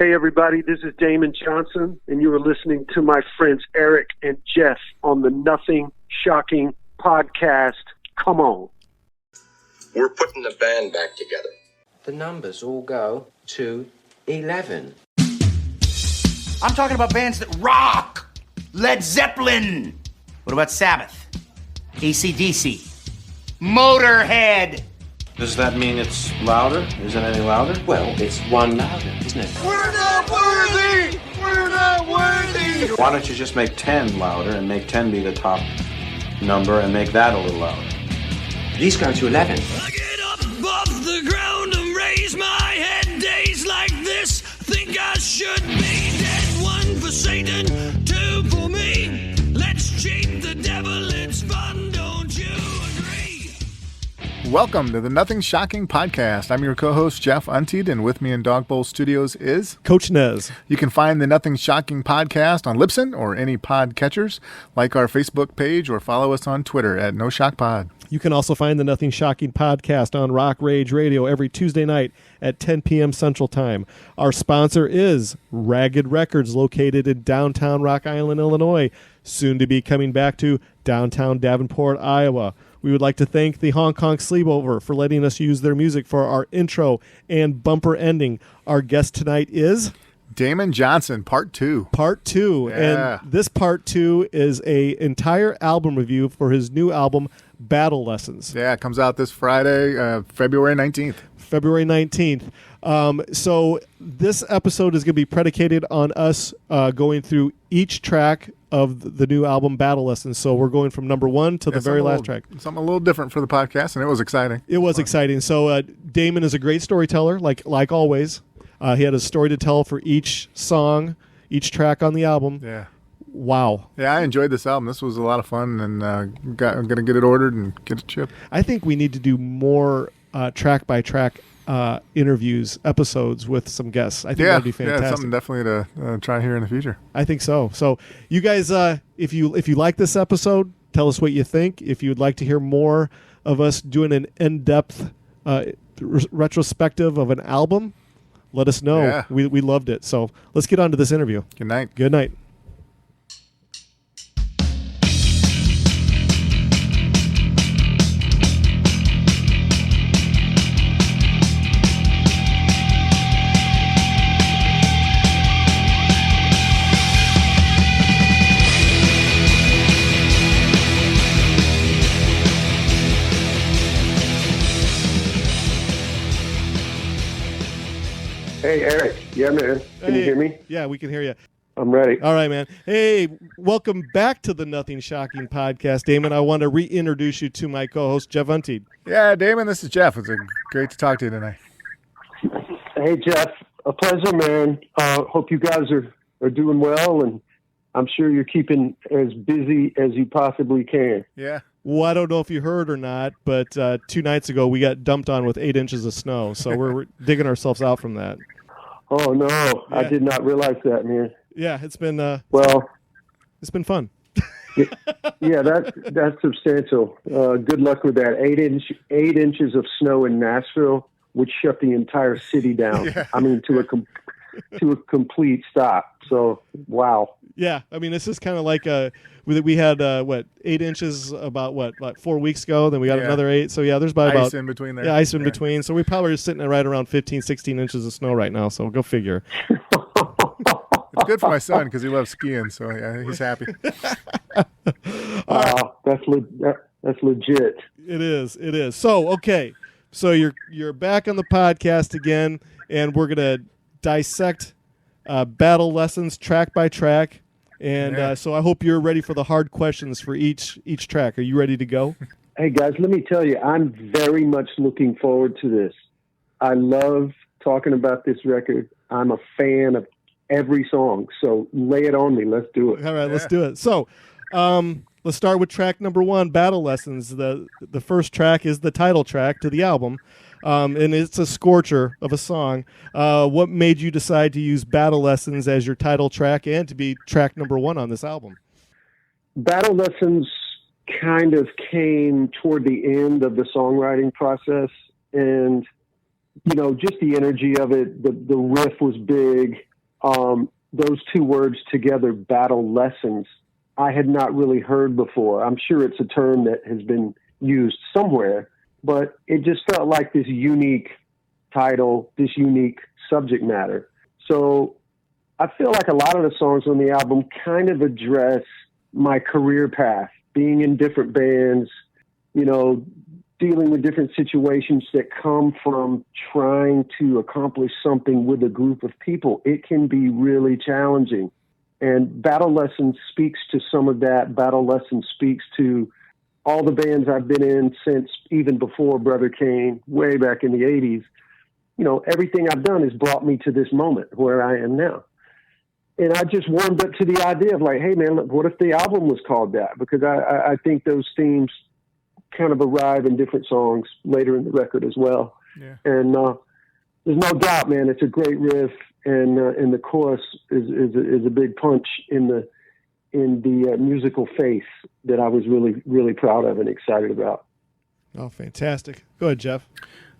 Hey everybody, this is Damon Johnson, and you are listening to my friends Eric and Jeff on the Nothing Shocking podcast. Come on. We're putting the band back together. The numbers all go to 11. I'm talking about bands that rock. Led Zeppelin. What about Sabbath? AC/DC. Motorhead. Does that mean it's louder? Is it any louder? Well, it's one louder, isn't it? We're not worthy! We're not worthy! Why don't you just make 10 louder and make 10 be the top number and make that a little louder? These go to 11. I get up off the ground and raise my head. Days like this, think I should be dead. One for Satan, two for me. Let's cheat the devil, it's fun, don't you agree? Welcome to the Nothing Shocking podcast. I'm your co-host, Jeff Untied, and with me in Dog Bowl Studios is Coach Nez. You can find the Nothing Shocking podcast on Libsyn or any pod catchers. Like our Facebook page or follow us on Twitter at NoShockPod. You can also find the Nothing Shocking podcast on Rock Rage Radio every Tuesday night at 10 p.m. Central Time. Our sponsor is Ragged Records, located in downtown Rock Island, Illinois, soon to be coming back to downtown Davenport, Iowa. We would like to thank the Hong Kong Sleepover for letting us use their music for our intro and bumper ending. Our guest tonight is Damon Johnson Part II. Part 2. Yeah. And this Part 2 is a entire album review for his new album, Battle Lessons. Yeah, it comes out this Friday, February 19th. February 19th. So this episode is going to be predicated on us going through each track of the new album, Battle Lessons. So we're going from number one to the very last track. Something a little different for the podcast, and it was exciting. It was exciting. So Damon is a great storyteller, like always. He had a story to tell for each song, each track on the album. Yeah. Wow. Yeah, I enjoyed this album. This was a lot of fun, and I'm going to get it ordered and get it shipped. I think we need to do more track-by-track interviews, episodes with some guests. I think that'd be fantastic. Yeah, something definitely to try here in the future. I think so. So you guys, if you like this episode, tell us what you think. If you'd like to hear more of us doing an in-depth retrospective of an album, let us know. Yeah. We loved it. So let's get on to this interview. Good night. Good night. Hey Eric, yeah man, can you hear me? Yeah, we can hear you. I'm ready. All right, man. Hey, welcome back to the Nothing Shocking podcast. Damon, I want to reintroduce you to my co-host, Jeff Untied. Yeah, Damon, this is Jeff. It's great to talk to you tonight. Hey Jeff, a pleasure man. Hope you guys are doing well, and I'm sure you're keeping as busy as you possibly can. Yeah. Well, I don't know if you heard or not, but 2 nights ago we got dumped on with 8 inches of snow, so we're digging ourselves out from that. Oh no, Yeah. I did not realize that, man. Yeah, it's been it's been fun. Yeah, that's substantial. Good luck with that. 8 inches of snow in Nashville would shut the entire city down. Yeah. I mean, to a complete stop. So, wow. Yeah, I mean, this is kind of like we had 8 inches about 4 weeks ago. Then we got another 8. So yeah, there's ice in between there. Yeah, ice in between. So we probably are sitting at right around 15, 16 inches of snow right now. So go figure. It's good for my son because he loves skiing, so yeah, he's happy. That's legit. It is. So okay, so you're back on the podcast again, and we're gonna dissect Battle Lessons track by track. And so I hope you're ready for the hard questions for each track. Are you ready to go? Hey, guys, let me tell you, I'm very much looking forward to this. I love talking about this record. I'm a fan of every song. So lay it on me. Let's do it. All right, let's do it. So let's start with track number 1, Battle Lessons. The first track is the title track to the album. And it's a scorcher of a song. What made you decide to use Battle Lessons as your title track and to be track number 1 on this album? Battle Lessons kind of came toward the end of the songwriting process, and just the energy of it. The riff was big. those two words together, battle lessons, I had not really heard before. I'm sure it's a term that has been used somewhere, but it just felt like this unique title, this unique subject matter. So I feel like a lot of the songs on the album kind of address my career path, being in different bands, you know, dealing with different situations that come from trying to accomplish something with a group of people. It can be really challenging. And Battle Lessons speaks to some of that. Battle Lessons speaks to all the bands I've been in since even before Brother Kane, way back in the 80s. You know, everything I've done has brought me to this moment where I am now. And I just warmed up to the idea of like, hey, man, look, what if the album was called that? Because I think those themes kind of arrive in different songs later in the record as well. Yeah. And there's no doubt, man, it's a great riff, and the chorus is a big punch in the musical face that I was really, really proud of and excited about. Oh, fantastic. Go ahead, Jeff.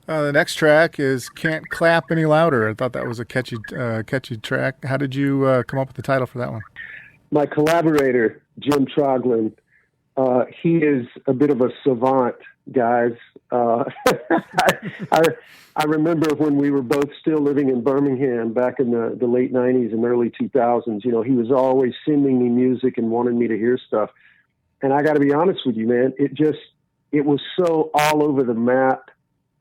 The next track is Can't Clap Any Louder. I thought that was a catchy track. How did you come up with the title for that one? My collaborator, Jim Troglin, he is a bit of a savant, guys. I remember when we were both still living in Birmingham back in the late 90s and early 2000s, you know, he was always sending me music and wanted me to hear stuff. And I got to be honest with you, man, it was so all over the map.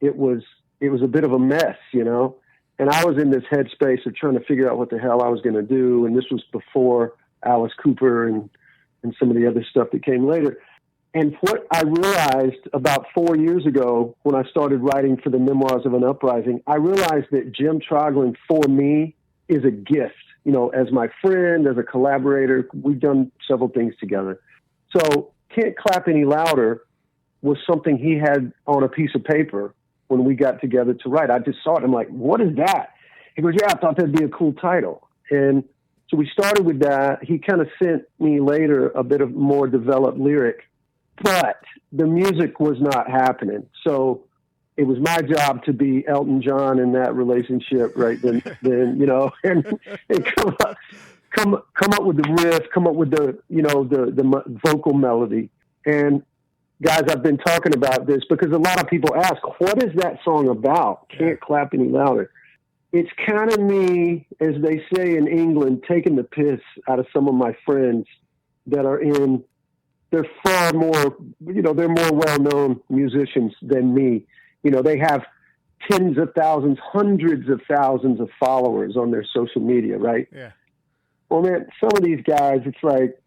It was a bit of a mess, you know, and I was in this headspace of trying to figure out what the hell I was going to do. And this was before Alice Cooper and some of the other stuff that came later. And what I realized about 4 years ago when I started writing for the Memoirs of an Uprising, I realized that Jim Troglin for me is a gift, you know, as my friend, as a collaborator. We've done several things together. So Can't Clap Any Louder was something he had on a piece of paper when we got together to write. I just saw it. I'm like, what is that? He goes, yeah, I thought that'd be a cool title. And so we started with that. He kind of sent me later a bit of more developed lyric, but the music was not happening. So it was my job to be Elton John in that relationship right then you know, and come up with the riff, come up with the, you know, the vocal melody. And guys, I've been talking about this because a lot of people ask, what is that song about? Can't Clap Any Louder. It's kind of me, as they say in England, taking the piss out of some of my friends that are they're far more, you know, they're more well-known musicians than me. You know, they have tens of thousands, hundreds of thousands of followers on their social media, right? Yeah. Well, man, some of these guys, it's like,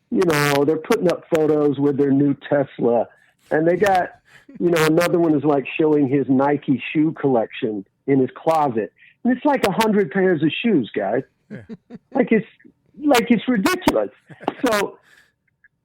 you know, they're putting up photos with their new Tesla, and they got, you know, another one is like showing his Nike shoe collection in his closet. And it's like 100 pairs of shoes, guys. Yeah. Like it's ridiculous. So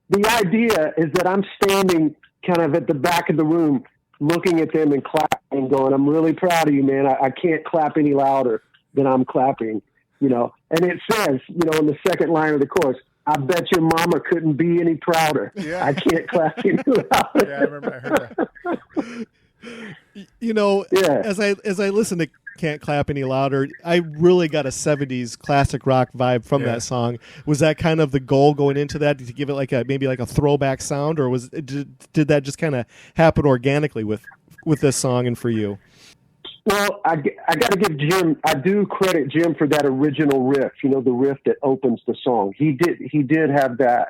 the idea is that I'm standing kind of at the back of the room looking at them and clapping, going, I'm really proud of you, man. I can't clap any louder than I'm clapping, you know. And it says, you know, in the second line of the chorus, I bet your mama couldn't be any prouder. Yeah. I can't clap any louder. Yeah, I remember. I heard that. You know, yeah. As I listen to Can't Clap Any Louder, I really got a 70s classic rock vibe from that song. Was that kind of the goal going into that, to give it like maybe a throwback sound, or did that just kind of happen organically with this song and for you? Well, I got to give Jim, I do credit Jim for that original riff, you know, the riff that opens the song. He did have that.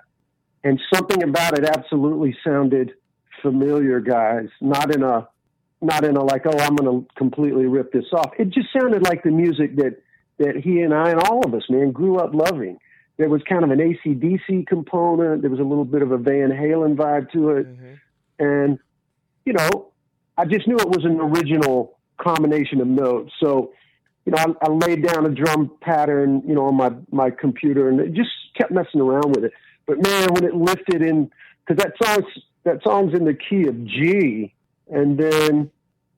And something about it absolutely sounded familiar, guys. Not in a like, oh, I'm going to completely rip this off. It just sounded like the music that he and I and all of us, man, grew up loving. There was kind of an AC/DC component. There was a little bit of a Van Halen vibe to it. Mm-hmm. And, you know, I just knew it was an original combination of notes. So, you know, I laid down a drum pattern, you know, on my computer, and it just kept messing around with it. But man, when it lifted in, because that song's in the key of G, and then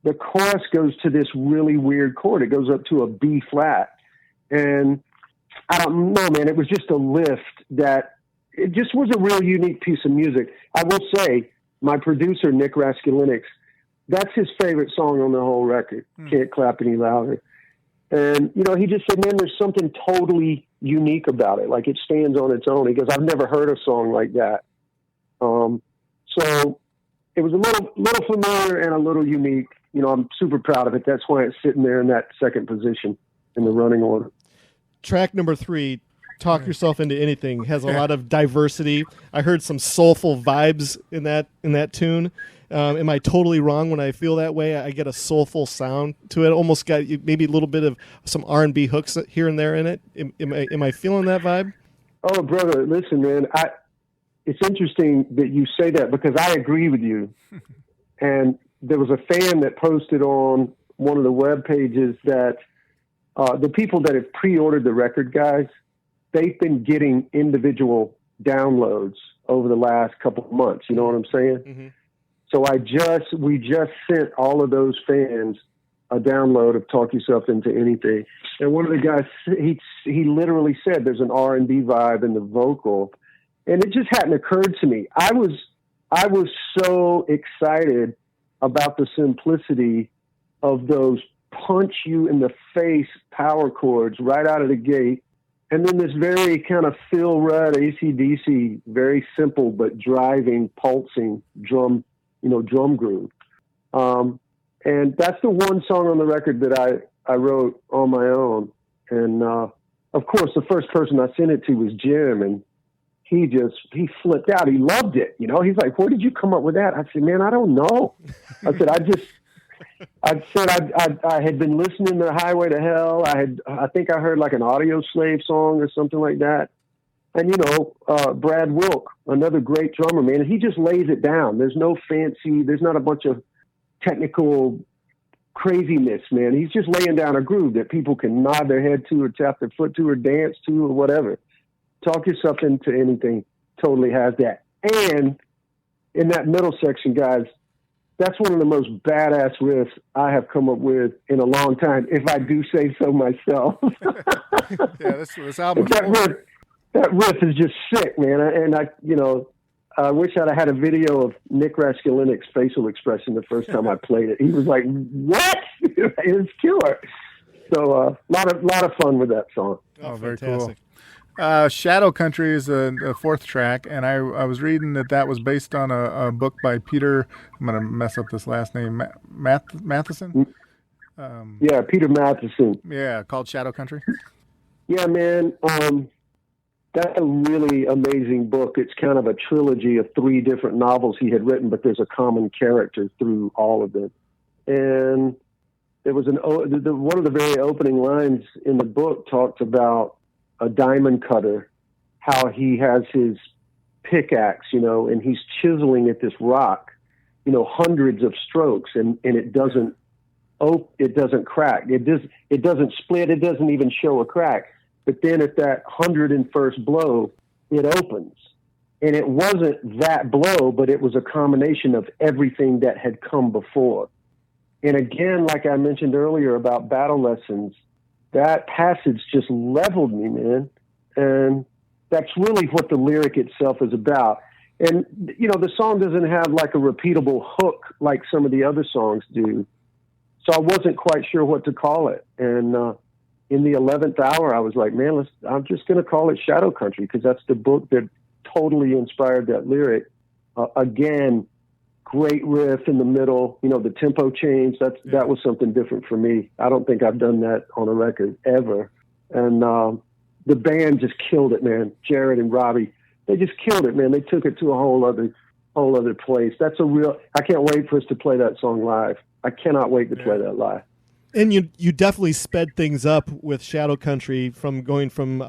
the chorus goes to this really weird chord. It goes up to a B flat. And I don't know, man, it was just a lift that it just was a real unique piece of music. I will say my producer, Nick Raskulinix, that's his favorite song on the whole record. Can't Clap Any Louder. And, you know, he just said, man, there's something totally unique about it. Like, it stands on its own. He goes, I've never heard a song like that. So it was a little familiar and a little unique. You know, I'm super proud of it. That's why it's sitting there in that second position in the running order. Track number 3, Talk Yourself Into Anything, has a lot of diversity. I heard some soulful vibes in that tune. Am I totally wrong when I feel that way? I get a soulful sound to it. Almost got maybe a little bit of some R&B hooks here and there in it. Am I feeling that vibe? Oh, brother, listen, man. It's interesting that you say that because I agree with you. And there was a fan that posted on one of the web pages that the people that have pre-ordered the record, guys, they've been getting individual downloads over the last couple of months. You know what I'm saying? Mm-hmm. So we just sent all of those fans a download of Talk Yourself Into Anything. And one of the guys, he literally said there's an R&B vibe in the vocal. And it just hadn't occurred to me. I was so excited about the simplicity of those punch you in the face power chords right out of the gate. And then this very kind of Phil Rudd, AC/DC, very simple but driving, pulsing drum groove. And that's the one song on the record that I wrote on my own. And of course, the first person I sent it to was Jim, and he flipped out. He loved it. You know, he's like, where did you come up with that? I said, man, I don't know. I said, I had been listening to Highway to Hell. I think I heard like an Audio Slave song or something like that. And, you know, Brad Wilk, another great drummer, man, and he just lays it down. There's not a bunch of technical craziness, man. He's just laying down a groove that people can nod their head to or tap their foot to or dance to or whatever. Talk Yourself Into Anything totally has that. And in that middle section, guys, that's one of the most badass riffs I have come up with in a long time, if I do say so myself. Yeah, this album. That riff is just sick, man. And I wish I'd had a video of Nick Raskulinic's facial expression the first time I played it. He was like, "What?" It's killer. So lot of fun with that song. Oh, very cool. Shadow Country is a fourth track, and I was reading that was based on a book by Peter. I'm going to mess up this last name, Matheson. Yeah, Peter Matheson. Yeah, called Shadow Country. Yeah, man. That's a really amazing book. It's kind of a trilogy of 3 different novels he had written, but there's a common character through all of them. And there was one of the very opening lines in the book talked about a diamond cutter, how he has his pickaxe, you know, and he's chiseling at this rock, you know, hundreds of strokes, and it doesn't crack. It doesn't split. It doesn't even show a crack. But then at that 101st blow, it opens. And it wasn't that blow, but it was a combination of everything that had come before. And again, like I mentioned earlier about battle lessons, that passage just leveled me, man. And that's really what the lyric itself is about. And, you know, the song doesn't have like a repeatable hook like some of the other songs do. So I wasn't quite sure what to call it. And in the 11th hour, I was like, man, I'm just going to call it Shadow Country because that's the book that totally inspired that lyric. Again, great riff in the middle, you know, the tempo change. That was something different for me. I don't think I've done that on a record ever. And the band just killed it, man. Jared and Robbie, they just killed it, man. They took it to a whole other place. I can't wait for us to play that song live. I cannot wait to play that live. And you definitely sped things up with Shadow Country from going from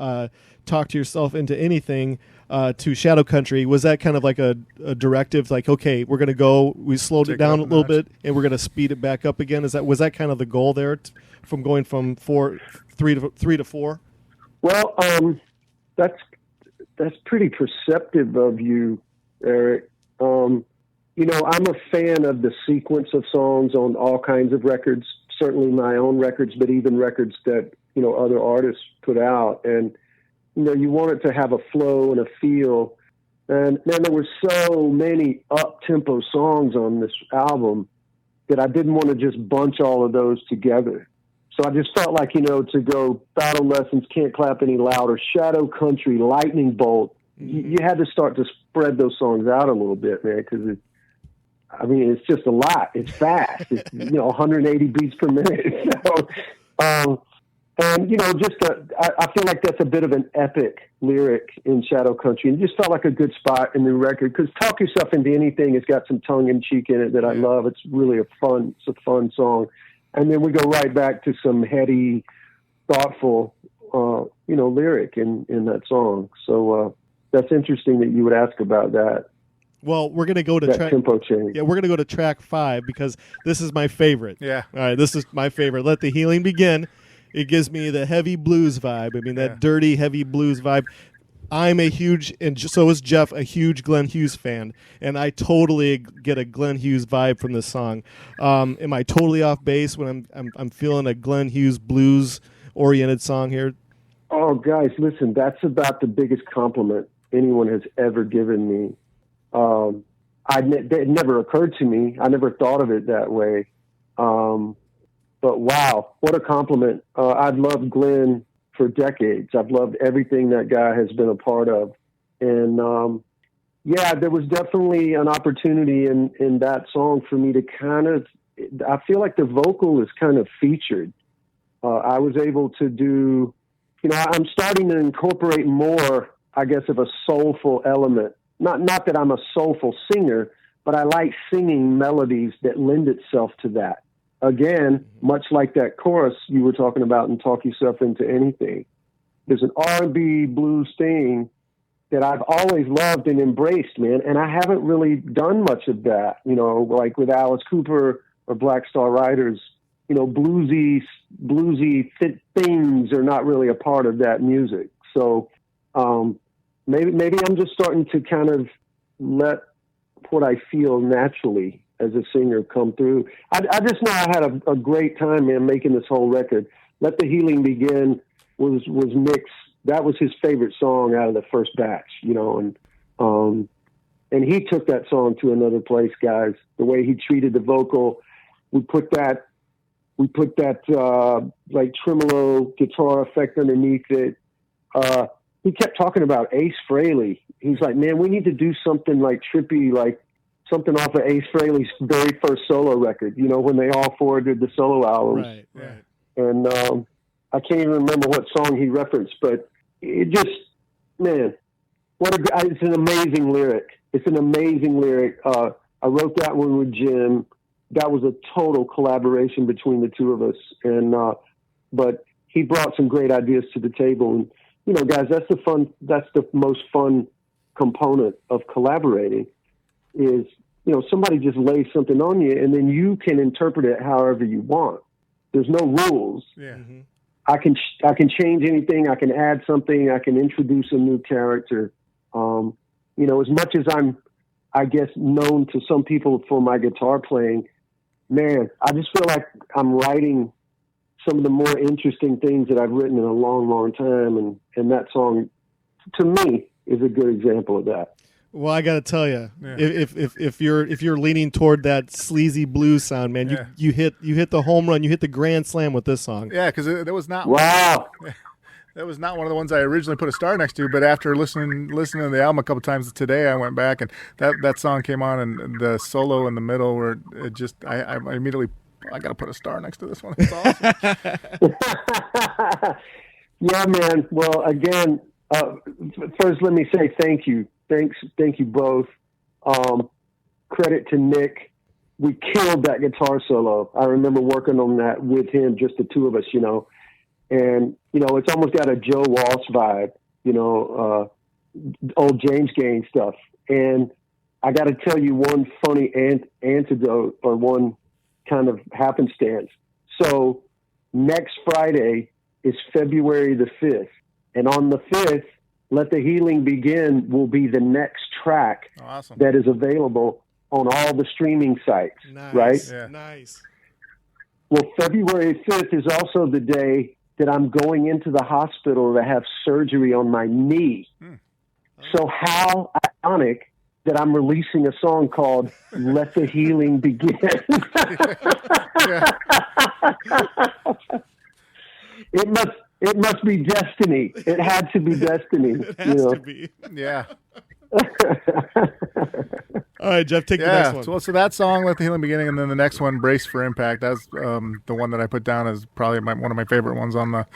Talk to Yourself Into Anything to Shadow Country. Was that kind of like a directive, like, okay, we're going to we slowed it down a little bit and we're going to speed it back up again? Was that kind of the goal there from going from 3 to 4? Well, that's pretty perceptive of you, Eric. You know, I'm a fan of the sequence of songs on all kinds of records. Certainly my own records, but even records that, you know, other artists put out. And, you know, you want it to have a flow and a feel. And man, there were so many up-tempo songs on this album that I didn't want to just bunch all of those together. So I just felt like, to go Battle Lessons, Can't Clap Any Louder, Shadow Country, Lightning Bolt, you had to start to spread those songs out a little bit, man, because it's just a lot. It's fast. It's, 180 beats per minute. So, and, I feel like that's a bit of an epic lyric in Shadow Country. And it just felt like a good spot in the record because Talk Yourself Into Anything has got some tongue-in-cheek in it that I love. It's really a fun song. And then we go right back to some heady, thoughtful, lyric in that song. So that's interesting that you would ask about that. Well, we're going to go to that tempo change. Yeah, we're going to go to track 5 because this is my favorite. Yeah. All right, this is my favorite. Let the Healing Begin. It gives me the heavy blues vibe. I mean, that dirty, heavy blues vibe. I'm a huge, and so is Jeff, a huge Glenn Hughes fan, and I totally get a Glenn Hughes vibe from this song. Am I totally off base when I'm feeling a Glenn Hughes blues-oriented song here? Oh, guys, listen, that's about the biggest compliment anyone has ever given me. It never occurred to me. I never thought of it that way. But wow, what a compliment. I've loved Glenn for decades. I've loved everything that guy has been a part of. And there was definitely an opportunity in that song for me to I feel like the vocal is kind of featured. I was able to do, I'm starting to incorporate more, I guess, of a soulful element. Not that I'm a soulful singer, but I like singing melodies that lend itself to that. Again, much like that chorus you were talking about and Talk Yourself Into Anything. There's an R&B blues thing that I've always loved and embraced, man, and I haven't really done much of that, like with Alice Cooper or Black Star Riders. Bluesy things are not really a part of that music. So maybe I'm just starting to kind of let what I feel naturally as a singer come through. I just know I had a great time, man, making this whole record. Let the Healing Begin was Nick's. That was his favorite song out of the first batch, and he took that song to another place, guys. The way he treated the vocal, we put that like tremolo guitar effect underneath it. He kept talking about Ace Frehley. He's like, man, we need to do something like trippy, like something off of Ace Frehley's very first solo record, when they all four did the solo albums. Right. And I can't even remember what song he referenced, but it just, man, it's an amazing lyric. It's an amazing lyric. I wrote that one with Jim. That was a total collaboration between the two of us. And, but he brought some great ideas to the table. And, guys, that's the most fun component of collaborating is, somebody just lays something on you and then you can interpret it however you want. There's no rules. Yeah. Mm-hmm. I can change anything. I can add something. I can introduce a new character. As much as I'm, I guess, known to some people for my guitar playing, man, I just feel like I'm writing some of the more interesting things that I've written in a long, long time. And that song, to me, is a good example of that. Well, I got to tell you, if you're leaning toward that sleazy blues sound, man, you hit the home run, you hit the grand slam with this song. Yeah, because that was not that was not one of the ones I originally put a star next to. But after listening to the album a couple times today, I went back and that song came on, and the solo in the middle where it just I immediately got to put a star next to this one. It's awesome. Yeah, man. Well, again, first let me say thank you. Thank you both. Credit to Nick. We killed that guitar solo. I remember working on that with him, just the two of us, and, it's almost got a Joe Walsh vibe, old James Gaines stuff. And I got to tell you one funny antidote or one kind of happenstance. So next Friday is February the 5th. And on the 5th, Let the Healing Begin will be the next track that is available on all the streaming sites, right? Yeah. Nice. Well, February 5th is also the day that I'm going into the hospital to have surgery on my knee. So how ironic that I'm releasing a song called Let the Healing Begin. it must be destiny. It had to be destiny. It has to be. Yeah. All right, Jeff, take the next one. So that song, Let the Healing Begin, and then the next one, Brace for Impact. That's the one that I put down as probably one of my favorite ones on the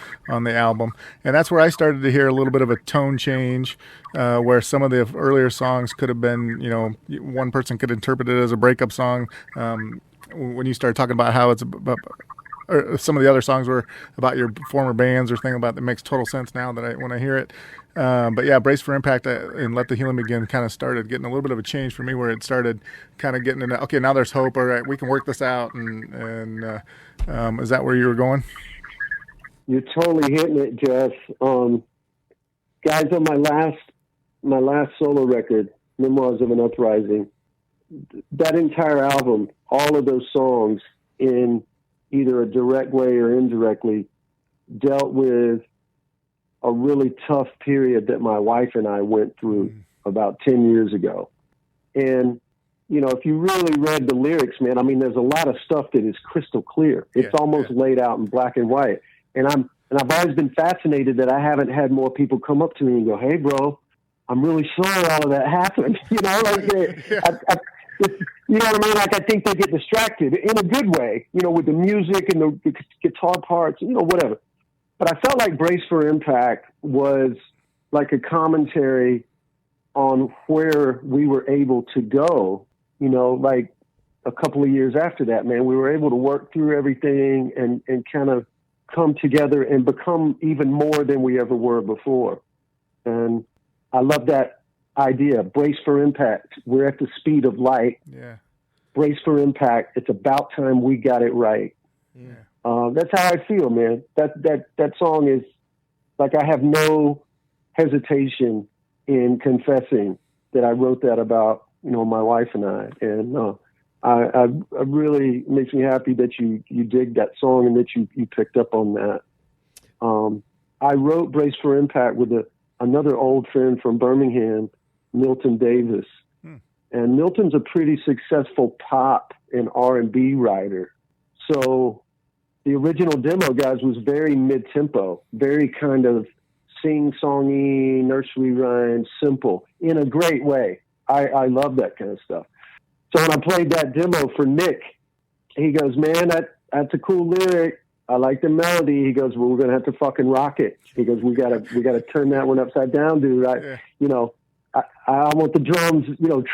album. And that's where I started to hear a little bit of a tone change, where some of the earlier songs could have been, one person could interpret it as a breakup song. When you started talking about how it's about, or some of the other songs were about your former bands or thing about that makes total sense now when I hear it. But yeah, Brace for Impact and Let the Healing Begin kind of started getting a little bit of a change for me, where it started kind of getting into, okay, now there's hope. All right, we can work this out. And is that where you were going? You're totally hitting it, Jeff. Guys, on my last solo record, Memoirs of an Uprising, that entire album, all of those songs, in either a direct way or indirectly, dealt with a really tough period that my wife and I went through about 10 years ago. And, if you really read the lyrics, man, I mean, there's a lot of stuff that is crystal clear. It's almost laid out in black and white. And I've always been fascinated that I haven't had more people come up to me and go, "Hey, bro, I'm really sorry all of that happened." You know what I mean? Like, I think they get distracted in a good way, with the music and the guitar parts, whatever. But I felt like Brace for Impact was like a commentary on where we were able to go, like a couple of years after that, man. We were able to work through everything and kind of come together and become even more than we ever were before. And I love that idea. Brace for Impact. We're at the speed of light. Yeah. Brace for Impact. It's about time we got it right. Yeah. That's how I feel, man. That song is like, I have no hesitation in confessing that I wrote that about, my wife and I. And I really makes me happy that you dig that song and that you picked up on that. I wrote Brace for Impact with another old friend from Birmingham, Milton Davis. And Milton's a pretty successful pop and R&B writer. So the original demo, guys, was very mid-tempo, very kind of sing-songy, nursery rhyme, simple, in a great way. I love that kind of stuff. So when I played that demo for Nick, he goes, "Man, that's a cool lyric. I like the melody." He goes, "Well, we're gonna have to fucking rock it." He goes, "We gotta turn that one upside down, dude. I want the drums,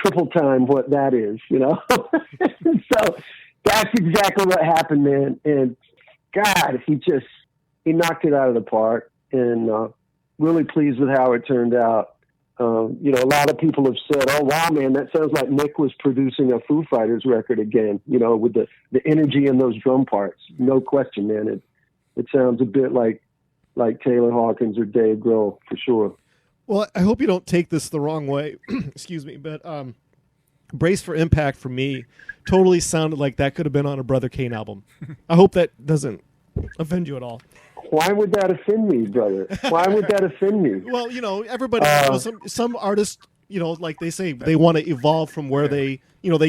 triple time what that is, So that's exactly what happened, man. And God, he knocked it out of the park, and really pleased with how it turned out. A lot of people have said, "Oh, wow, man, that sounds like Nick was producing a Foo Fighters record again," with the energy in those drum parts. No question, man. It sounds a bit like Taylor Hawkins or Dave Grohl, for sure. Well, I hope you don't take this the wrong way. Excuse me, but Brace for Impact for me totally sounded like that could have been on a Brother Kane album. I hope that doesn't offend you at all. Why would that offend me, brother? Why would that offend me? Well, everybody, some artists, like they say, they want to evolve from where they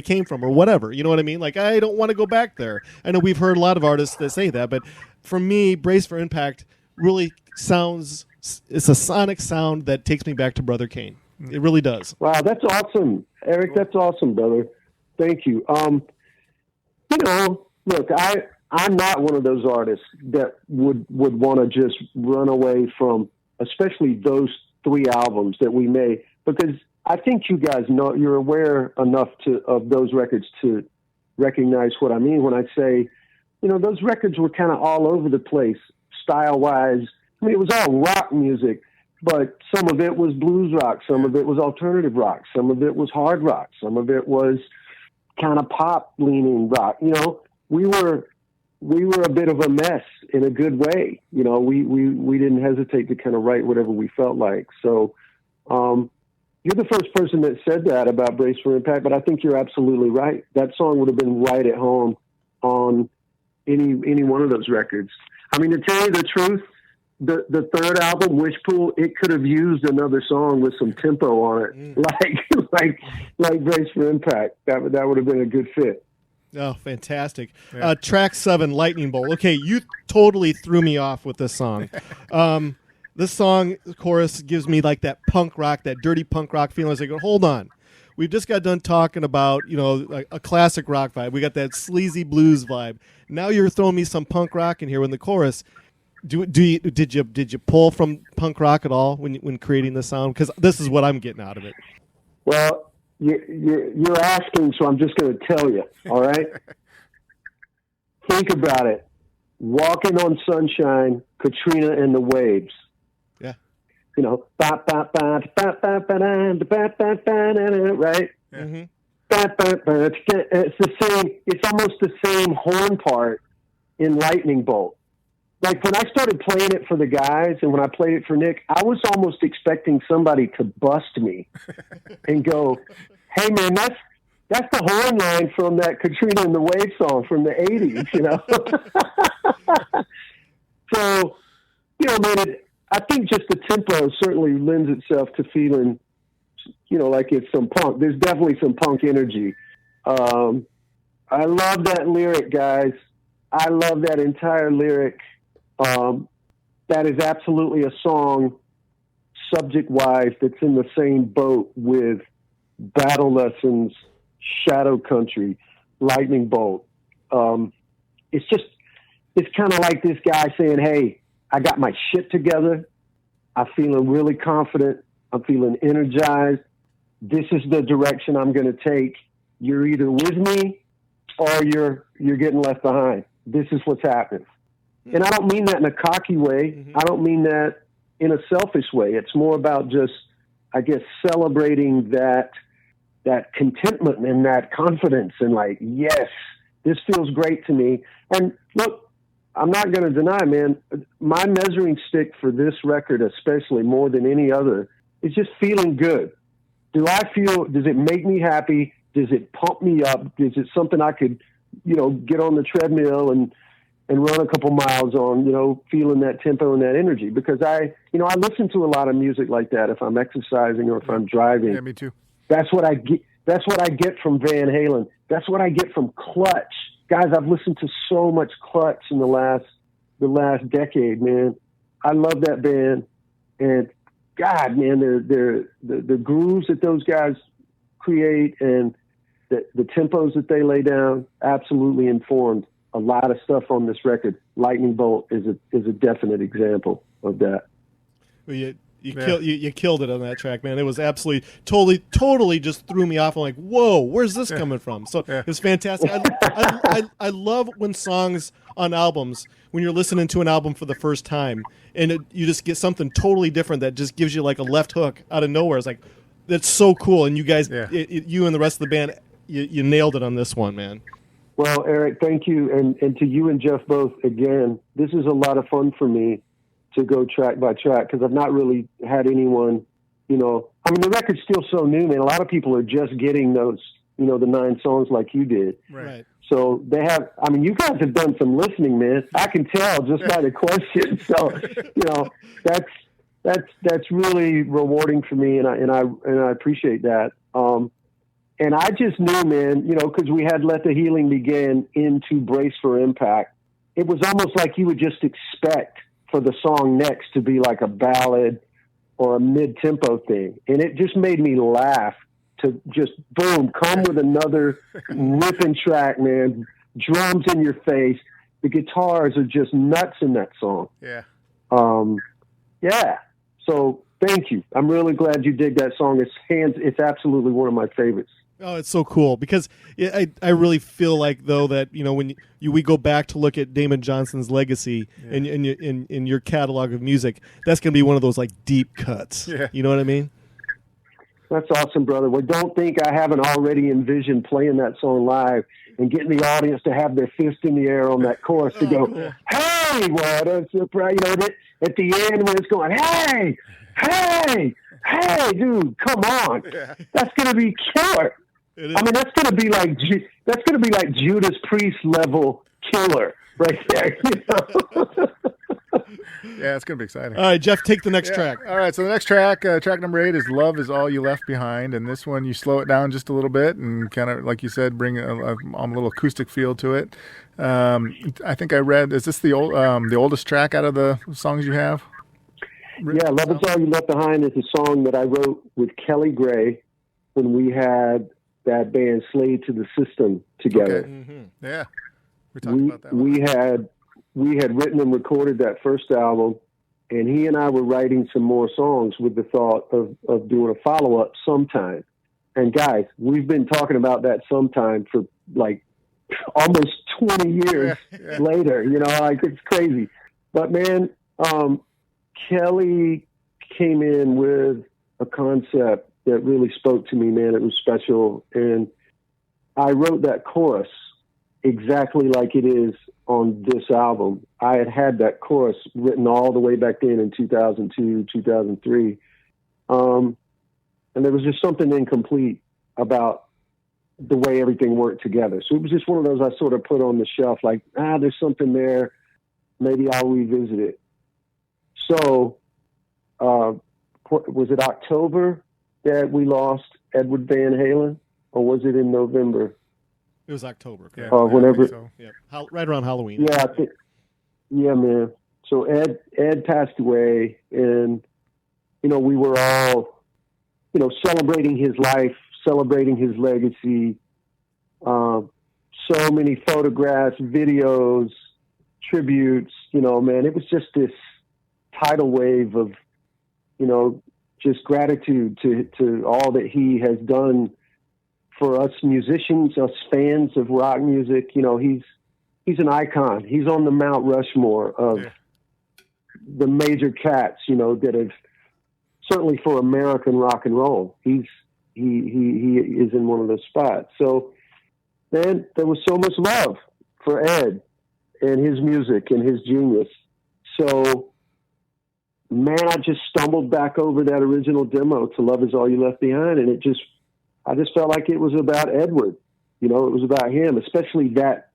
came from or whatever. You know what I mean? Like, I don't want to go back there. I know we've heard a lot of artists that say that, but for me, Brace for Impact really sounds, it's a sonic sound that takes me back to Brother Kane. It really does. Wow, that's awesome, Eric. That's awesome, brother. Thank you. Look, I'm not one of those artists that would want to just run away from, especially those 3 albums that we made, because I think you guys know, you're aware enough of those records to recognize what I mean when I say, those records were kind of all over the place, style-wise. I mean, it was all rock music, but some of it was blues rock, some of it was alternative rock, some of it was hard rock, some of it was kind of pop-leaning rock. We were a bit of a mess in a good way. We didn't hesitate to kind of write whatever we felt like. So you're the first person that said that about Brace for Impact, but I think you're absolutely right. That song would have been right at home on any one of those records. I mean, to tell you the truth, the third album, Wishpool, it could have used another song with some tempo on it, like Brace for Impact. That would have been a good fit. Oh, fantastic. Yeah. Track 7, Lightning Bolt. Okay, you totally threw me off with this song. This song chorus gives me like that punk rock, that dirty punk rock feeling. I go, hold on. We just got done talking about, like a classic rock vibe. We got that sleazy blues vibe. Now you're throwing me some punk rock in here in the chorus. Did you pull from punk rock at all when creating the sound? Because this is what I'm getting out of it. Well, you're asking, so I'm just going to tell you. All right. Think about it. Walking on Sunshine, Katrina and the Waves. Yeah. Right? Mm-hmm. It's the same. It's almost the same horn part in Lightning Bolt. Like when I started playing it for the guys and when I played it for Nick, I was almost expecting somebody to bust me and go, "Hey man, that's the horn line from that Katrina and the Waves song from the 80s, So, man, I think just the tempo certainly lends itself to feeling, like it's some punk. There's definitely some punk energy. I love that lyric, guys. I love that entire lyric. That is absolutely a song, subject-wise, that's in the same boat with Battle Lessons, Shadow Country, Lightning Bolt. It's kind of like this guy saying, hey, I got my shit together. I'm feeling really confident. I'm feeling energized. This is the direction I'm going to take. You're either with me or you're getting left behind. This is what's happening. And I don't mean that in a cocky way. Mm-hmm. I don't mean that in a selfish way. It's more about just, I guess, celebrating that contentment and that confidence and like, yes, this feels great to me. And look, I'm not going to deny, man, my measuring stick for this record, especially more than any other, is just feeling good. Does it make me happy? Does it pump me up? Is it something I could, get on the treadmill and run a couple miles on, feeling that tempo and that energy? Because I listen to a lot of music like that if I'm exercising or if I'm driving. Yeah, me too. That's what I get. That's what I get from Van Halen. That's what I get from Clutch. Guys, I've listened to so much Clutch in the last decade, man. I love that band. And God, man, the grooves that those guys create and the tempos that they lay down absolutely informed a lot of stuff on this record. Lightning Bolt is a definite example of that. Well, you killed it on that track, man. It was absolutely, totally just threw me off. I'm like, whoa, where's this coming from? So it was fantastic. I love when songs on albums, when you're listening to an album for the first time, and you just get something totally different that just gives you like a left hook out of nowhere. It's like, that's so cool. And you guys, you and the rest of the band, you nailed it on this one, man. Well, Eric, thank you. And to you and Jeff both, again, this is a lot of fun for me to go track by track because I've not really had anyone, the record's still so new, man. A lot of people are just getting those, the 9 songs like you did. Right. So they have, you guys have done some listening, man. I can tell just by the question. So, that's really rewarding for me. And I appreciate that. And I just knew, man, because we had Let the Healing Begin into Brace for Impact. It was almost like you would just expect for the song next to be like a ballad or a mid-tempo thing. And it just made me laugh to just, boom, come with another ripping track, man. Drums in your face. The guitars are just nuts in that song. Yeah. Yeah. So thank you. I'm really glad you dig that song. It's absolutely one of my favorites. Oh, it's so cool because I really feel like though that when we go back to look at Damon Johnson's legacy and in your catalog of music, that's going to be one of those like deep cuts. Yeah. You know what I mean? That's awesome, brother. Well, don't think I haven't already envisioned playing that song live and getting the audience to have their fist in the air on that chorus to go, cool. Hey, what a surprise! At the end when it's going, hey, dude, come on, that's going to be killer. That's going to be like Judas Priest level killer. right there. You know? Yeah, it's going to be exciting. All right, Jeff, take the next track. All right, so the next track, track number 8, is Love Is All You Left Behind. And this one, you slow it down just a little bit and kind of, like you said, bring a little acoustic feel to it. I think I read, is this the oldest track out of the songs you have? Yeah, Love Is All You Left Behind is a song that I wrote with Kelly Gray when we had that band Slave to the System together. Okay. Mm-hmm. Yeah, we talked about that one. We had written and recorded that first album, and he and I were writing some more songs with the thought of doing a follow-up sometime. And guys, we've been talking about that sometime for like almost 20 years later, you know, like it's crazy. But man, Kelly came in with a concept that really spoke to me, man. It was special. And I wrote that chorus exactly like it is on this album. I had that chorus written all the way back then in 2002, 2003. And there was just something incomplete about the way everything worked together. So it was just one of those I sort of put on the shelf, like, there's something there. Maybe I'll revisit it. So, was it October that we lost Edward Van Halen, or was it in November? It was October. Yeah, whenever. so. Yeah, right around Halloween. Yeah, yeah, man. So Ed passed away, and you know, we were all, you know, celebrating his life, celebrating his legacy. So many photographs, videos, tributes. You know, man, it was just this tidal wave of, you know, just gratitude to all that he has done for us musicians, us fans of rock music. You know, he's an icon. He's on the Mount Rushmore of the major cats, you know, that have, certainly for American rock and roll, he is in one of those spots. So, man, there was so much love for Ed and his music and his genius. So, man, I just stumbled back over that original demo to Love Is All You Left Behind, and I just felt like it was about Edward. You know, it was about him, especially that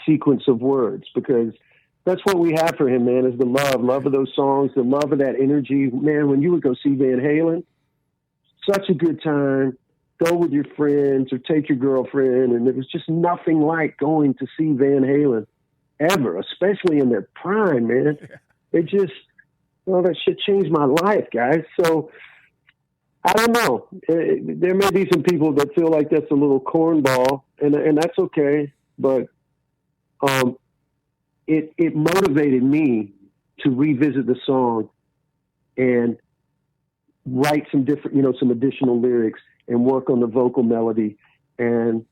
sequence of words, because that's what we have for him, man, is the love of those songs, the love of that energy. Man, when you would go see Van Halen, such a good time, go with your friends or take your girlfriend, and it was just nothing like going to see Van Halen ever, especially in their prime, man. It just, well, that shit changed my life, guys. So, I don't know. There may be some people that feel like that's a little cornball, and that's okay. But it motivated me to revisit the song and write some different, you know, some additional lyrics and work on the vocal melody. And,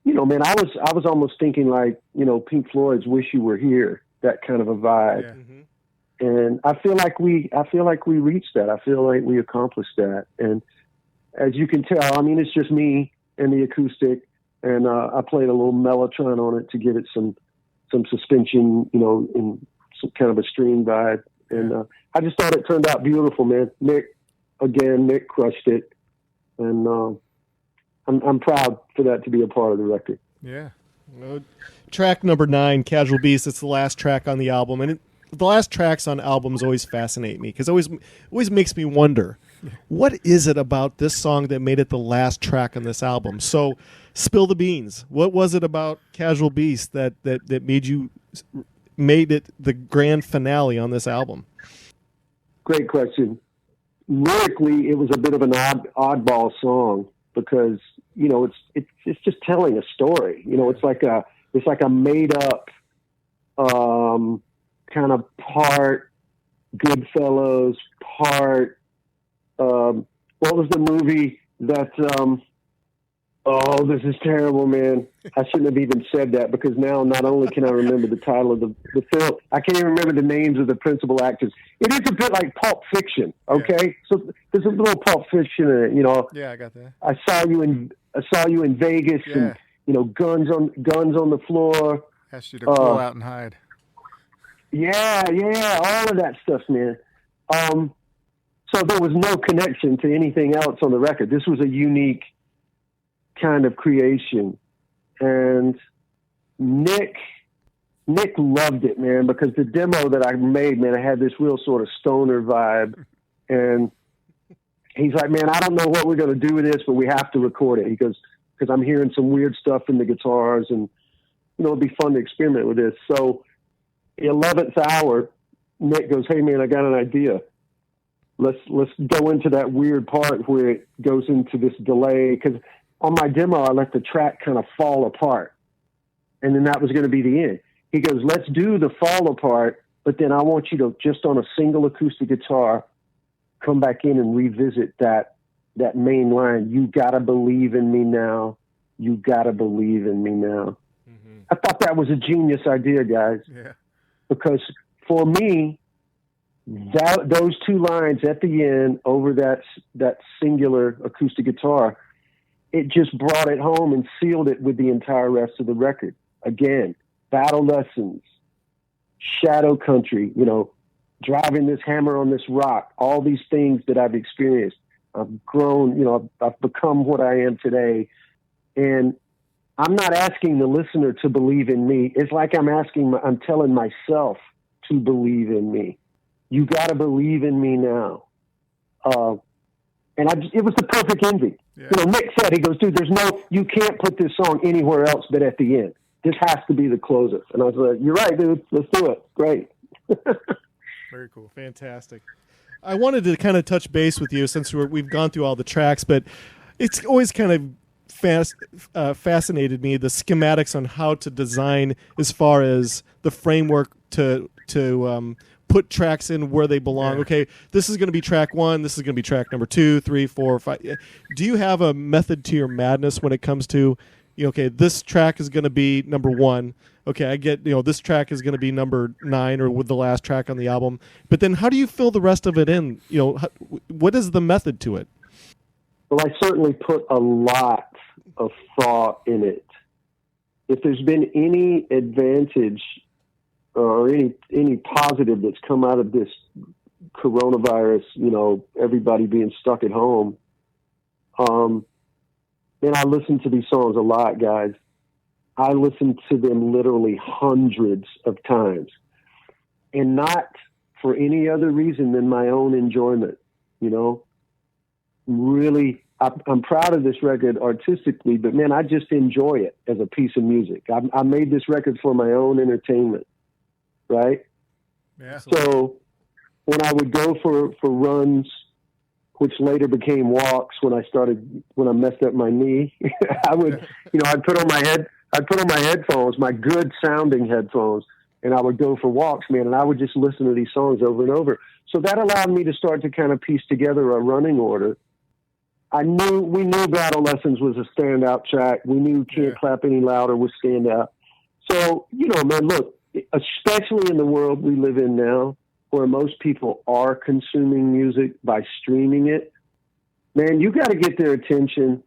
you know, man, I was almost thinking like, you know, Pink Floyd's "Wish You Were Here," that kind of a vibe. Yeah. Mm-hmm. And I feel like we reached that. I feel like we accomplished that. And as you can tell, I mean, it's just me and the acoustic, and I played a little Mellotron on it to give it some suspension, you know, in some kind of a string vibe. And I just thought it turned out beautiful, man. Nick crushed it, and I'm proud for that to be a part of the record. Yeah. Track number 9, Casual Beast. It's the last track on the album, and the last tracks on albums always fascinate me because it always makes me wonder, what is it about this song that made it the last track on this album? So, spill the beans. What was it about Casual Beast that made it the grand finale on this album? Great question. Lyrically, it was a bit of an oddball song because, you know, it's just telling a story. You know, it's like a made up kind of part Goodfellas, part what was the movie that oh, this is terrible, man. I shouldn't have even said that because now not only can I remember the title of the film, I can't even remember the names of the principal actors. It is a bit like Pulp Fiction, okay? Yeah. So there's a little Pulp Fiction in it, you know. Yeah, I got that. I saw you in Vegas, and you know, guns on the floor. Asked you to pull out and hide. Yeah, all of that stuff, man. So there was no connection to anything else on the record. This was a unique kind of creation. And Nick Nick loved it, man, because the demo that I made, man, I had this real sort of stoner vibe. And he's like, man, I don't know what we're going to do with this, but we have to record it. He goes, because I'm hearing some weird stuff in the guitars, and, you know, it'd be fun to experiment with this. So the 11th hour, Nick goes, hey, man, I got an idea. Let's go into that weird part where it goes into this delay. Because on my demo, I let the track kind of fall apart. And then that was going to be the end. He goes, let's do the fall apart, but then I want you to, just on a single acoustic guitar, come back in and revisit that main line. You gotta believe in me now. You gotta believe in me now. Mm-hmm. I thought that was a genius idea, guys. Yeah. Because for me, those two lines at the end over that singular acoustic guitar, it just brought it home and sealed it with the entire rest of the record. Again, Battle Lessons, Shadow Country, you know, driving this hammer on this rock, all these things that I've experienced. I've grown, you know, I've become what I am today. And I'm not asking the listener to believe in me. It's like I'm telling myself to believe in me. You got to believe in me now. And it was the perfect ending. Yeah. You know, Nick said, he goes, dude, you can't put this song anywhere else but at the end. This has to be the closer. And I was like, you're right, dude. Let's do it. Great. Very cool. Fantastic. I wanted to kind of touch base with you since we've gone through all the tracks, but it's always kind of fascinated me, the schematics on how to design as far as the framework to put tracks in where they belong. Yeah. Okay, this is going to be track 1. This is going to be track number 2, 3, 4, 5. Do you have a method to your madness when it comes to, you know, okay, this track is going to be number 1. Okay, I get, you know, this track is going to be number 9 or with the last track on the album. But then how do you fill the rest of it in? You know, what is the method to it? Well, I certainly put a lot of thought in it. If there's been any advantage or any positive that's come out of this coronavirus, you know, everybody being stuck at home, then I listen to these songs a lot, guys. I listen to them literally hundreds of times, and not for any other reason than my own enjoyment. You know, really, I'm proud of this record artistically, but man, I just enjoy it as a piece of music. I made this record for my own entertainment, right? Yeah. So when I would go for runs, which later became walks when I messed up my knee, I'd put on my headphones, my good sounding headphones, and I would go for walks, man, and I would just listen to these songs over and over. So that allowed me to start to kind of piece together a running order. We knew Battle Lessons was a standout track. We knew Can't Clap Any Louder was standout. So, you know, man, look, especially in the world we live in now, where most people are consuming music by streaming it, man, you got to get their attention,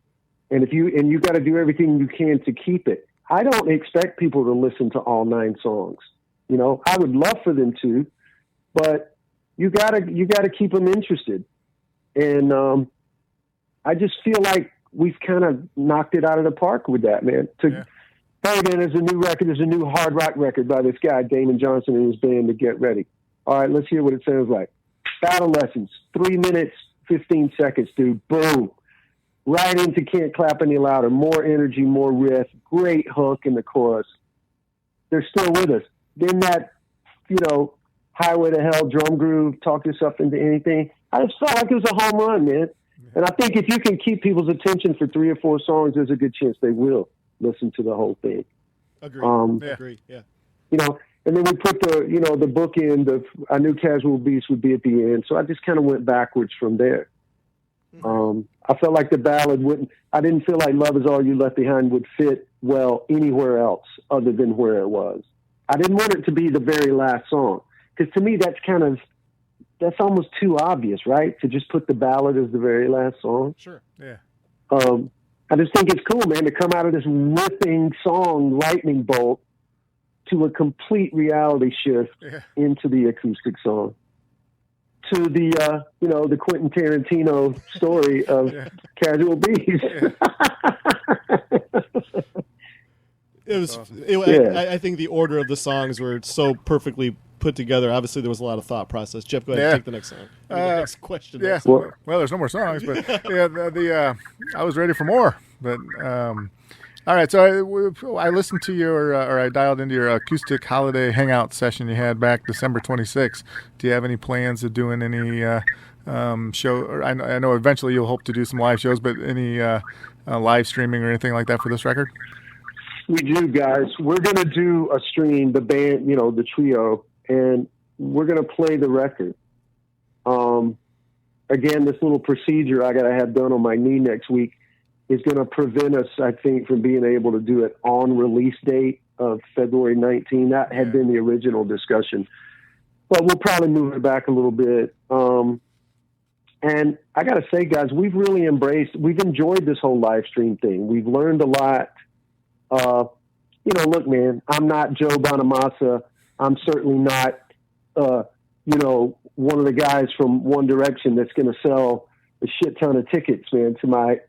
and you got to do everything you can to keep it. I don't expect people to listen to all 9 songs. You know, I would love for them to, but you gotta keep them interested. And I just feel like we've kind of knocked it out of the park with that, man. Hey, man, there's a new record. There's a new hard rock record by this guy, Damon Johnson, and his band, to Get Ready. All right, let's hear what it sounds like. Battle Lessons, 3 minutes, 15 seconds, dude. Boom. Right into Can't Clap Any Louder. More energy, more riff. Great hook in the chorus. They're still with us. Then that, you know, Highway to Hell drum groove, Talk Yourself Into Anything. I just felt like it was a home run, man. And I think if you can keep people's attention for 3 or 4 songs, there's a good chance they will listen to the whole thing. Agreed. Agreed. Yeah. You know, and then we put the bookend of I knew Casual Beast would be at the end. So I just kind of went backwards from there. I felt like the ballad I didn't feel like Love Is All You Left Behind would fit well anywhere else other than where it was. I didn't want it to be the very last song, because to me that's almost too obvious, right? To just put the ballad as the very last song. Sure. Yeah. I just think it's cool, man, to come out of this ripping song, Lightning Bolt, to a complete reality shift into the acoustic song, to the the Quentin Tarantino story of Casual Beast. It was. Awesome. I think the order of the songs were so perfectly put together. Obviously, there was a lot of thought process. Jeff, go ahead and take the next song. The next question. Yeah. Well, there's no more songs, but yeah, I was ready for more. But all right, so I listened to your, or I dialed into your acoustic holiday hangout session you had back December 26th. Do you have any plans of doing any show? Or I know eventually you'll hope to do some live shows, but any live streaming or anything like that for this record? We do, guys. We're going to do a stream, the band, the trio, and we're going to play the record. Again, this little procedure I got to have done on my knee next week is going to prevent us, I think, from being able to do it on release date of February 19. That had been the original discussion, but we'll probably move it back a little bit. And I got to say, guys, we've enjoyed this whole live stream thing. We've learned a lot. Look, man, I'm not Joe Bonamassa. I'm certainly not, one of the guys from One Direction that's going to sell a shit ton of tickets, man, to my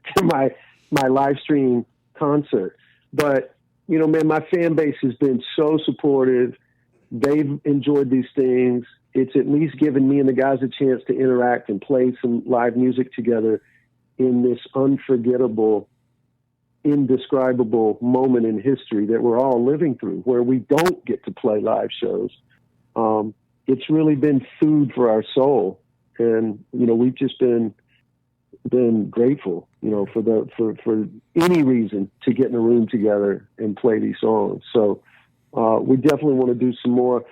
live stream concert. But, man, my fan base has been so supportive. They've enjoyed these things. It's at least given me and the guys a chance to interact and play some live music together in this unforgettable, indescribable moment in history that we're all living through, where we don't get to play live shows. It's really been food for our soul. And, we've just been grateful, for any reason to get in a room together and play these songs. So we definitely want to do some more.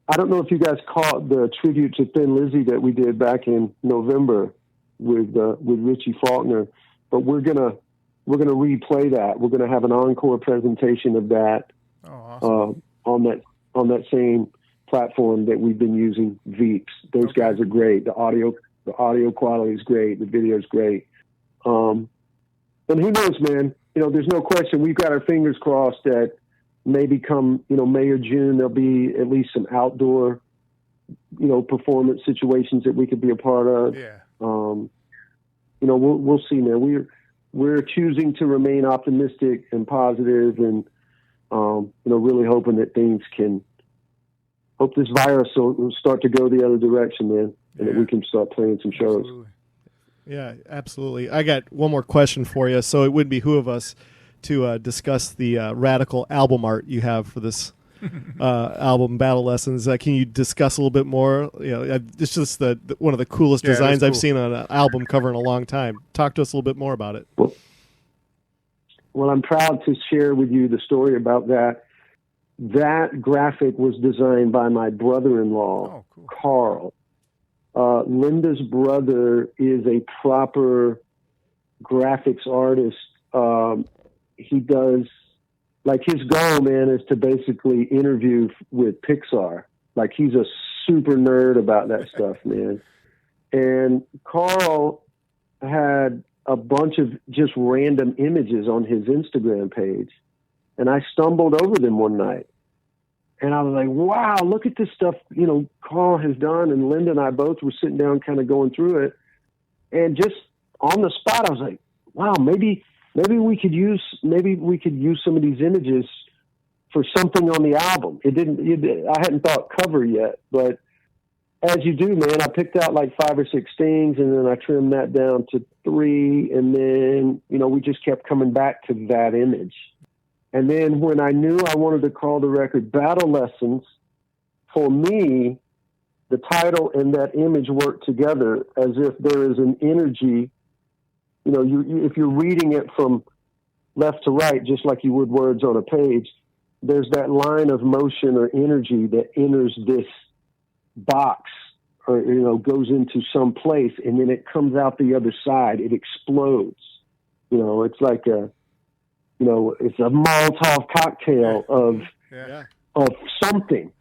I don't know if you guys caught the tribute to Thin Lizzy that we did back in November with Richie Faulkner, but we're gonna replay that. We're gonna have an encore presentation of that. Oh, awesome. on that same platform that we've been using, Veeps. Those guys are great. The audio quality is great. The video is great. And who knows, man? There's no question. We've got our fingers crossed that maybe come, May or June, there'll be at least some outdoor, performance situations that we could be a part of. Yeah. We'll see, man. We're choosing to remain optimistic and positive, and really hoping that this virus will start to go the other direction, man, and that we can start playing some shows. Absolutely. Yeah, absolutely. I got one more question for you. So it would behoove us to discuss the radical album art you have for this album, Battle Lessons. Can you discuss a little bit more? It's just one of the coolest designs I've seen on an album cover in a long time. Talk to us a little bit more about it. Well, I'm proud to share with you the story about that. That graphic was designed by my brother-in-law, cool. Carl. Linda's brother is a proper graphics artist. He does, his goal, man, is to basically interview with Pixar. He's a super nerd about that stuff, man. And Carl had a bunch of just random images on his Instagram page. And I stumbled over them one night. And I was like, wow, look at this stuff, Carl has done. And Linda and I both were sitting down kind of going through it. And just on the spot, I was like, wow, maybe we could use some of these images for something on the album. I hadn't thought cover yet, but as you do, man, I picked out 5 or 6 things, and then I trimmed that down to 3. And then, we just kept coming back to that image. And then when I knew I wanted to call the record Battle Lessons, for me, the title and that image work together as if there is an energy. If you're reading it from left to right, just like you would words on a page, there's that line of motion or energy that enters this box or, goes into some place, and then it comes out the other side. It explodes. It's like it's a Molotov cocktail of something,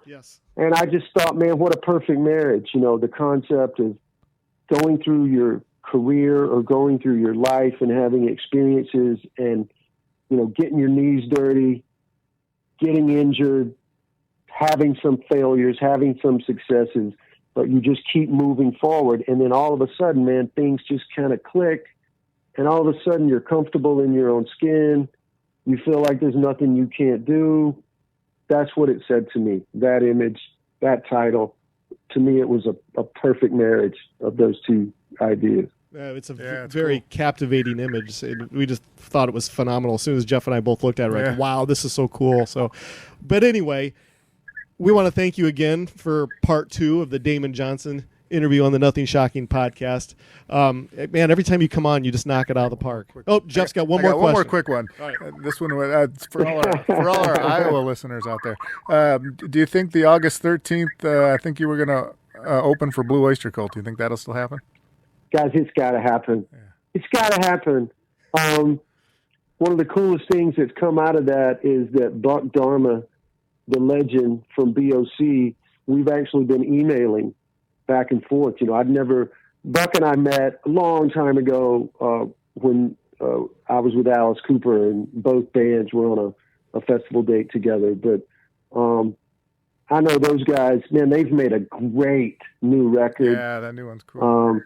Yes. And I just thought, man, what a perfect marriage. The concept of going through your career or going through your life and having experiences and, getting your knees dirty, getting injured, having some failures, having some successes, but you just keep moving forward. And then all of a sudden, man, things just kind of click. And all of a sudden you're comfortable in your own skin. You feel like there's nothing you can't do. That's what it said to me. That image, that title, to me, it was a perfect marriage of those two ideas. It's a very captivating image. We just thought it was phenomenal. As soon as Jeff and I both looked at it, we're like, wow, this is so cool. So, but anyway, we want to thank you again for part 2 of the Damon Johnson interview on the Nothing Shocking podcast. Man, every time you come on, you just knock it out of the park. Oh, Jeff's got one more question. One more quick one. All right. This one for all our Iowa listeners out there. Do you think the August 13th, I think you were going to open for Blue Oyster Cult, do you think that'll still happen? Guys, it's got to happen. Yeah. It's got to happen. One of the coolest things that's come out of that is that Buck Dharma, the legend from BOC, we've actually been emailing back and forth. Buck and I met a long time ago when I was with Alice Cooper, and both bands were on a festival date together. But I know those guys, man, they've made a great new record. Yeah, that new one's cool.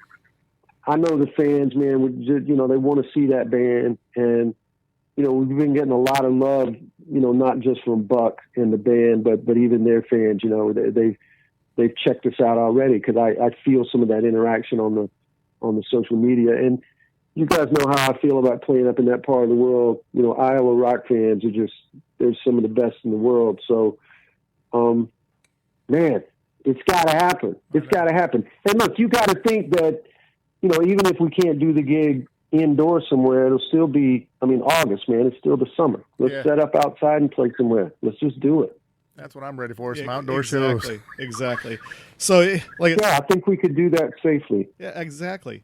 I know the fans, man, they want to see that band. And, we've been getting a lot of love, not just from Buck and the band, but even their fans, they've checked us out already, because I feel some of that interaction on the social media. And you guys know how I feel about playing up in that part of the world. Iowa rock fans are they're some of the best in the world. So, man, it's got to happen. It's got to happen. And look, you got to think that, even if we can't do the gig indoors somewhere, it'll still be, August, man, it's still the summer. Let's set up outside and play somewhere. Let's just do it. That's what I'm ready for, some outdoor shows. Exactly. So, I think we could do that safely. Yeah, exactly.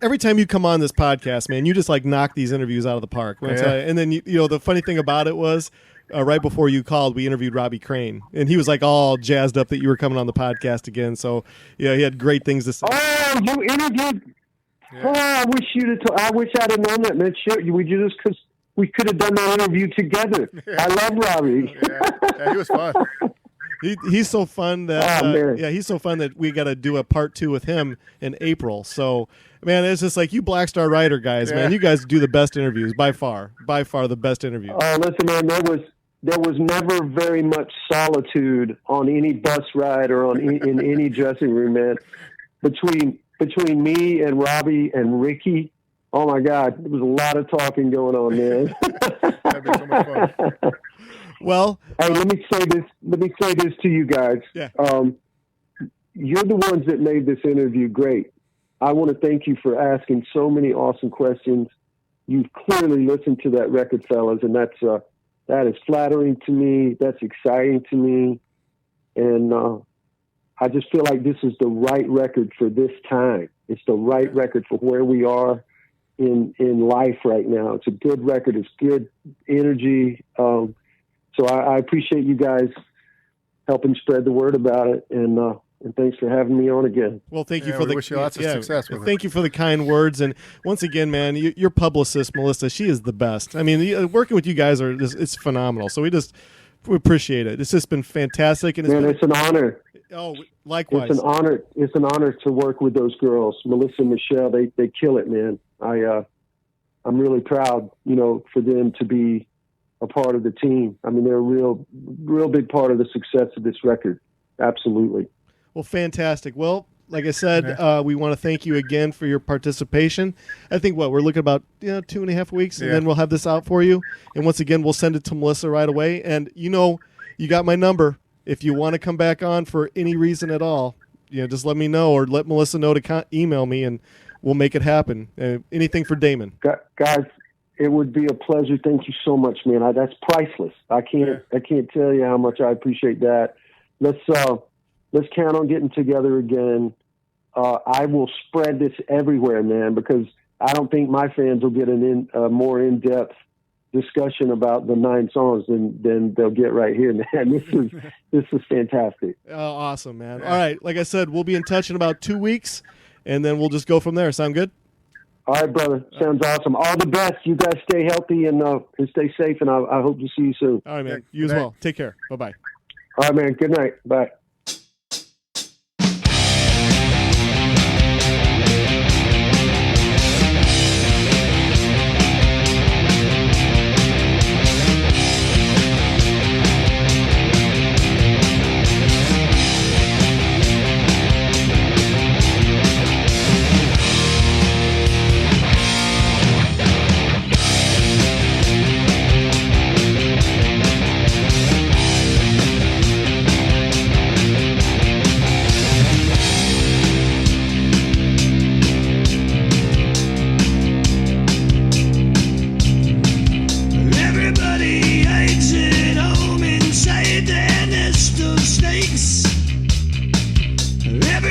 Every time you come on this podcast, man, you just knock these interviews out of the park. And then, the funny thing about it was, right before you called, we interviewed Robbie Crane, and he was all jazzed up that you were coming on the podcast again. So, he had great things to say. Oh, you interviewed? Yeah. Oh, I wish I'd have known that, man. Sure, because we could have done that interview together. Yeah. I love Robbie. Yeah, he was fun. He's so fun that he's so fun that we got to do a part 2 with him in April. So, man, it's just you Black Star Rider guys, man. You guys do the best interviews by far the best interviews. Oh, listen, man, there was never very much solitude on any bus ride or in any dressing room, man. Between me and Robbie and Ricky, oh my God, there was a lot of talking going on, man. That'd be so much fun. Well, hey, let me say this to you guys. Yeah. You're the ones that made this interview great. I want to thank you for asking so many awesome questions. You've clearly listened to that record, fellas, and that is flattering to me. That's exciting to me, and I just feel like this is the right record for this time. It's the right record for where we are in life right now. It's a good record. It's good energy. So I appreciate you guys helping spread the word about it, and thanks for having me on again. Well, thank you for the wish you lots of success with it. Thank you for the kind words, and once again, man, your publicist Melissa, she is the best. Working with you guys it's phenomenal. So we appreciate it. It's just been fantastic, and it's an honor. Oh, likewise. It's an honor. It's an honor to work with those girls, Melissa and Michelle. They kill it, man. I'm really proud, for them to be a part of the team. They're a real big part of the success of this record. Absolutely. Well, fantastic. Well, like I said, we want to thank you again for your participation. I think we're looking about 2.5 weeks, and then we'll have this out for you. And once again, we'll send it to Melissa right away. And you got my number. If you want to come back on for any reason at all, just let me know, or let Melissa know to email me, and we'll make it happen. Anything for Damon. Guys, it would be a pleasure. Thank you so much, man. That's priceless. I can't tell you how much I appreciate that. Let's count on getting together again. I will spread this everywhere, man, because I don't think my fans will get a more in-depth discussion about the 9 songs than they'll get right here, man. This is fantastic. Oh, awesome, man. All right, like I said, we'll be in touch in about 2 weeks, and then we'll just go from there. Sound good? All right, brother. Sounds awesome. All the best. You guys stay healthy and stay safe, and I hope to see you soon. All right, man. You as well. Take care. Bye-bye. All right, man. Good night. Bye.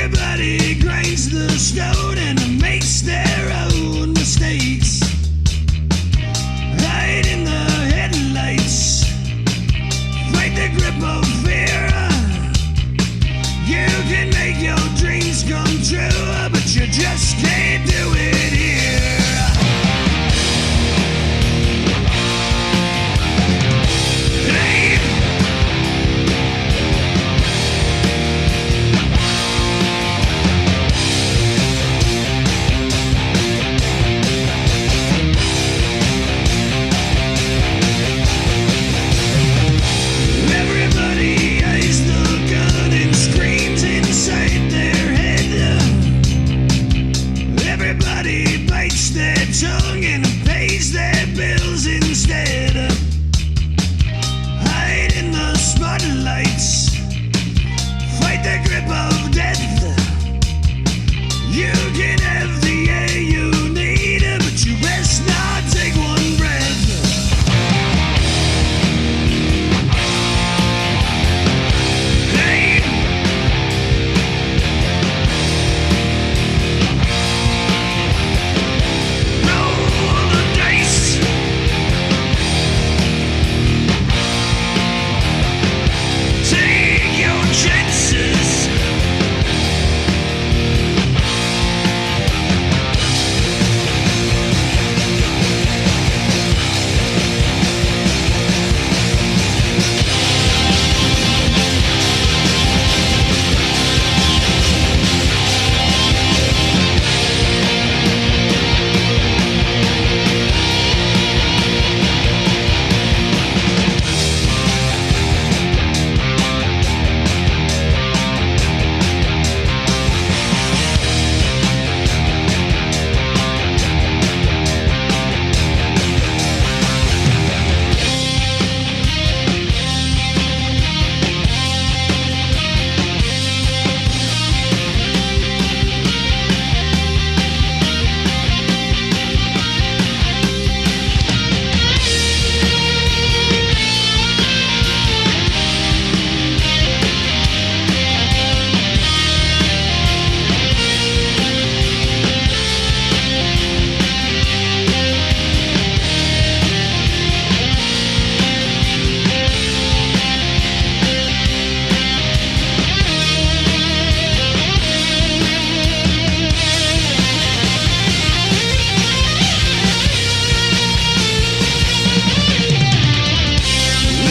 Everybody grinds the stone and makes their own mistakes. Hide in the headlights, fight the grip of fear. You can make your dreams come true, but you just can't do it here. Hey. Everybody eyes the gun and screams inside their head. Everybody bites their tongue and pays their bills instead. Hide in the spotlights, fight the grip of death. You can have the air you need, but you best not take one breath. Hey. Roll the dice. Take your chances.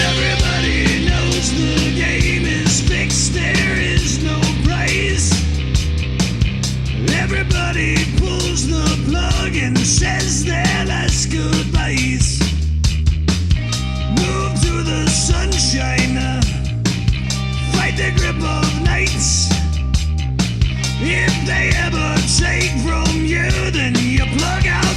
Everybody knows the game is fixed, there is no prize. Everybody pulls the plug and says their last goodbyes. Move to the sunshine, fight the grip of nights. If they ever take from you, then you plug out